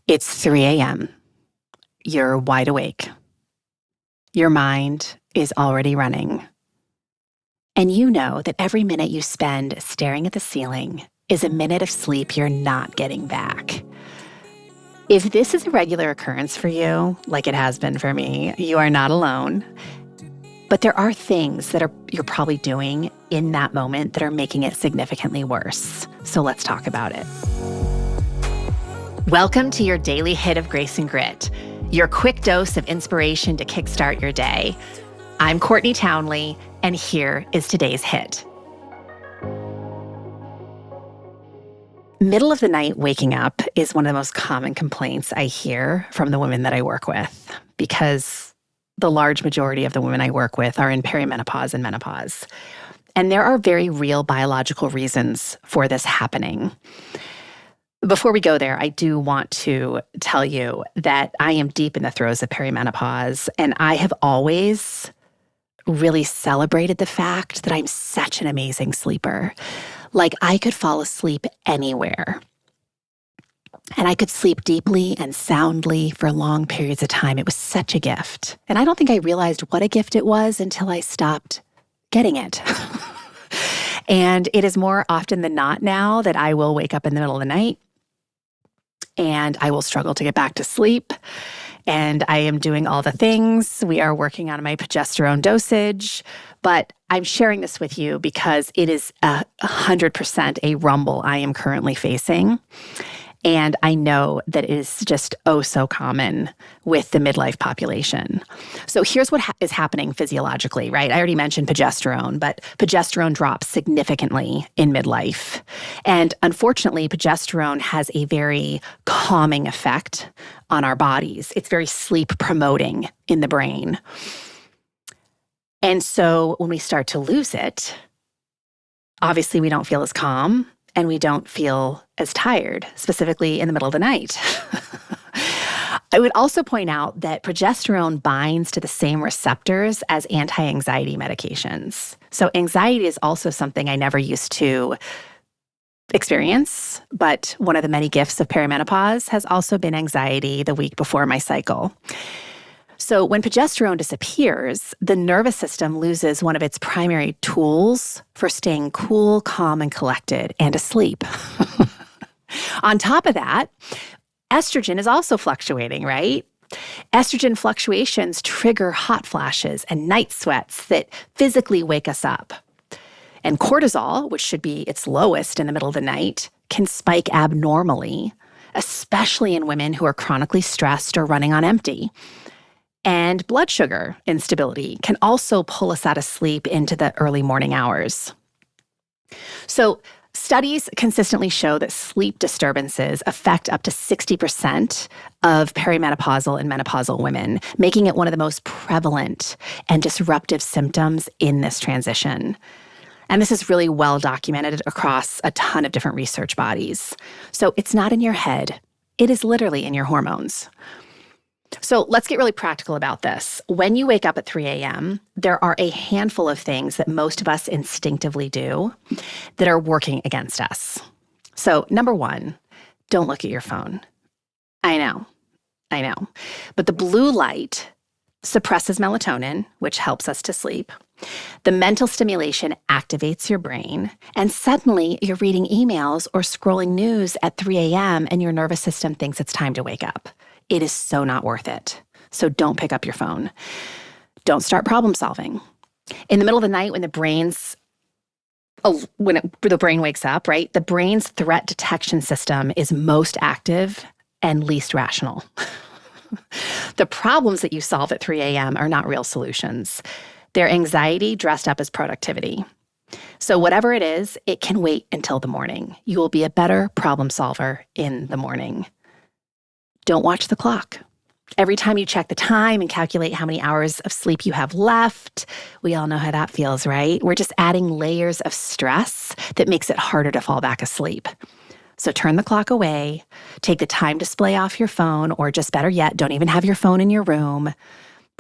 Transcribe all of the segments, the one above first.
It's 3 a.m. You're wide awake. Your mind is already running. And you know that every minute you spend staring at the ceiling is a minute of sleep you're not getting back. If this is a regular occurrence for you, like it has been for me, you are not alone. But there are things that you're probably doing in that moment that are making it significantly worse. So let's talk about it. Welcome to your daily hit of grace and grit, your quick dose of inspiration to kickstart your day. I'm Courtney Townley, and here is today's hit. Middle of the night waking up is one of the most common complaints I hear from the women that I work with, because the large majority of the women I work with are in perimenopause and menopause. And there are very real biological reasons for this happening. Before we go there, I do want to tell you that I am deep in the throes of perimenopause, and I have always really celebrated the fact that I'm such an amazing sleeper. Like, I could fall asleep anywhere. And I could sleep deeply and soundly for long periods of time. It was such a gift. And I don't think I realized what a gift it was until I stopped getting it. And it is more often than not now that I will wake up in the middle of the night and I will struggle to get back to sleep. And I am doing all the things. We are working on my progesterone dosage. But I'm sharing this with you because it is 100% a rumble I am currently facing. And I know that it is just so common with the midlife population. So here's what is happening physiologically, right? I already mentioned progesterone, but progesterone drops significantly in midlife. And unfortunately, progesterone has a very calming effect on our bodies. It's very sleep promoting in the brain. And so when we start to lose it, obviously we don't feel as calm and we don't feel as tired, specifically in the middle of the night. I would also point out that progesterone binds to the same receptors as anti-anxiety medications. So anxiety is also something I never used to experience, but one of the many gifts of perimenopause has also been anxiety the week before my cycle. So when progesterone disappears, the nervous system loses one of its primary tools for staying cool, calm, and collected, and asleep. On top of that, estrogen is also fluctuating, right? Estrogen fluctuations trigger hot flashes and night sweats that physically wake us up. And cortisol, which should be its lowest in the middle of the night, can spike abnormally, especially in women who are chronically stressed or running on empty. And blood sugar instability can also pull us out of sleep into the early morning hours. So studies consistently show that sleep disturbances affect up to 60% of perimenopausal and menopausal women, making it one of the most prevalent and disruptive symptoms in this transition. And this is really well documented across a ton of different research bodies. So it's not in your head. It is literally in your hormones. So let's get really practical about this. When you wake up at 3 a.m., there are a handful of things that most of us instinctively do that are working against us. So number one, don't look at your phone. I know. But the blue light suppresses melatonin, which helps us to sleep. The mental stimulation activates your brain, and suddenly you're reading emails or scrolling news at 3 a.m. and your nervous system thinks it's time to wake up. It is so not worth it. So don't pick up your phone. Don't start problem solving. In the middle of the night when the brain wakes up, right? The brain's threat detection system is most active and least rational. The problems that you solve at 3 a.m. are not real solutions. They're anxiety dressed up as productivity. So whatever it is, it can wait until the morning. You will be a better problem solver in the morning. Don't watch the clock. Every time you check the time and calculate how many hours of sleep you have left, we all know how that feels, right? We're just adding layers of stress that makes it harder to fall back asleep. So turn the clock away, take the time display off your phone, or just better yet, don't even have your phone in your room.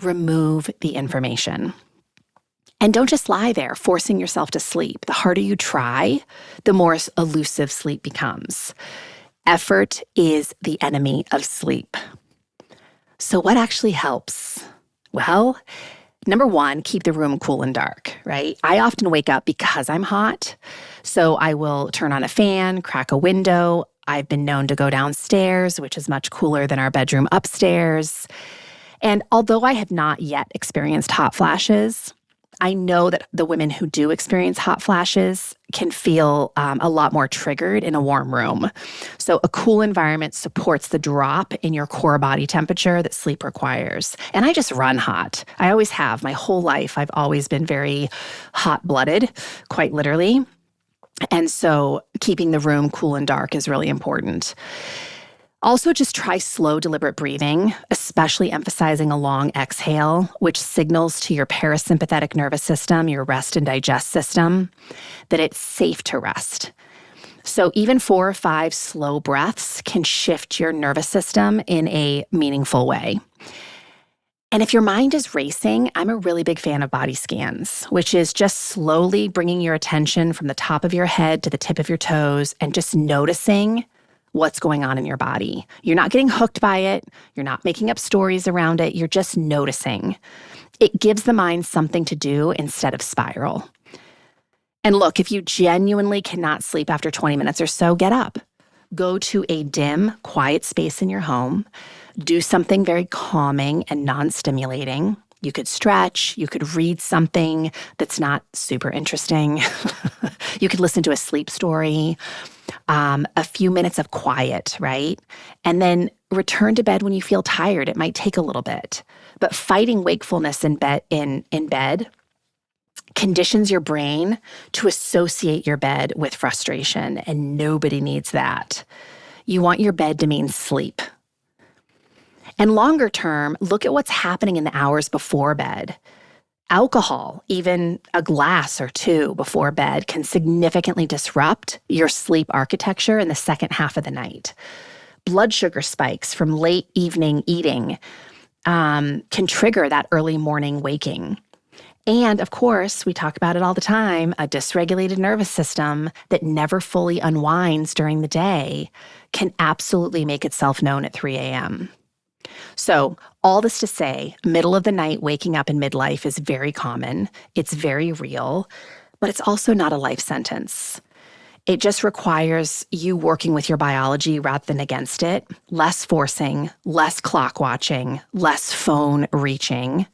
Remove the information. And don't just lie there, forcing yourself to sleep. The harder you try, the more elusive sleep becomes. Effort is the enemy of sleep. So what actually helps? Well, number one, keep the room cool and dark, right? I often wake up because I'm hot. So I will turn on a fan, crack a window. I've been known to go downstairs, which is much cooler than our bedroom upstairs. And although I have not yet experienced hot flashes, I know that the women who do experience hot flashes can feel a lot more triggered in a warm room. So a cool environment supports the drop in your core body temperature that sleep requires. And I just run hot. I always have. My whole life, I've always been very hot-blooded, quite literally. And so keeping the room cool and dark is really important. Also, just try slow, deliberate breathing, especially emphasizing a long exhale, which signals to your parasympathetic nervous system, your rest and digest system, that it's safe to rest. So even 4 or 5 slow breaths can shift your nervous system in a meaningful way. And if your mind is racing, I'm a really big fan of body scans, which is just slowly bringing your attention from the top of your head to the tip of your toes and just noticing what's going on in your body. You're not getting hooked by it. You're not making up stories around it. You're just noticing. It gives the mind something to do instead of spiral. And look, if you genuinely cannot sleep after 20 minutes or so, get up. Go to a dim, quiet space in your home. Do something very calming and non-stimulating. You could stretch. You could read something that's not super interesting. You could listen to a sleep story. A few minutes of quiet, right? And then return to bed when you feel tired. It might take a little bit. But fighting wakefulness in bed conditions your brain to associate your bed with frustration, and nobody needs that. You want your bed to mean sleep. And longer term, look at what's happening in the hours before bed. Alcohol, even a glass or 2 before bed, can significantly disrupt your sleep architecture in the second half of the night. Blood sugar spikes from late evening eating can trigger that early morning waking. And of course, we talk about it all the time, a dysregulated nervous system that never fully unwinds during the day can absolutely make itself known at 3 a.m. So all this to say, middle of the night waking up in midlife is very common. It's very real, but it's also not a life sentence. It just requires you working with your biology rather than against it, less forcing, less clock watching, less phone reaching,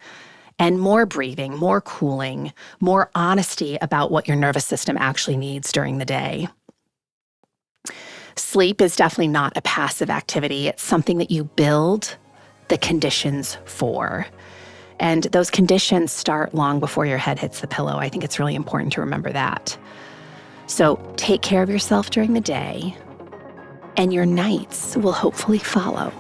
and more breathing, more cooling, more honesty about what your nervous system actually needs during the day. Sleep is definitely not a passive activity. It's something that you build the conditions for. And those conditions start long before your head hits the pillow. I think it's really important to remember that. So take care of yourself during the day, and your nights will hopefully follow.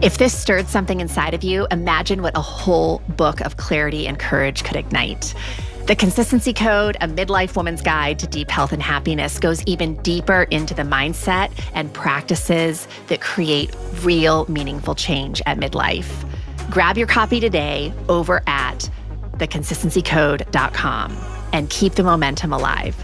If this stirred something inside of you, imagine what a whole book of clarity and courage could ignite. The Consistency Code, a midlife woman's guide to deep health and happiness, goes even deeper into the mindset and practices that create real, meaningful change at midlife. Grab your copy today over at theconsistencycode.com and keep the momentum alive.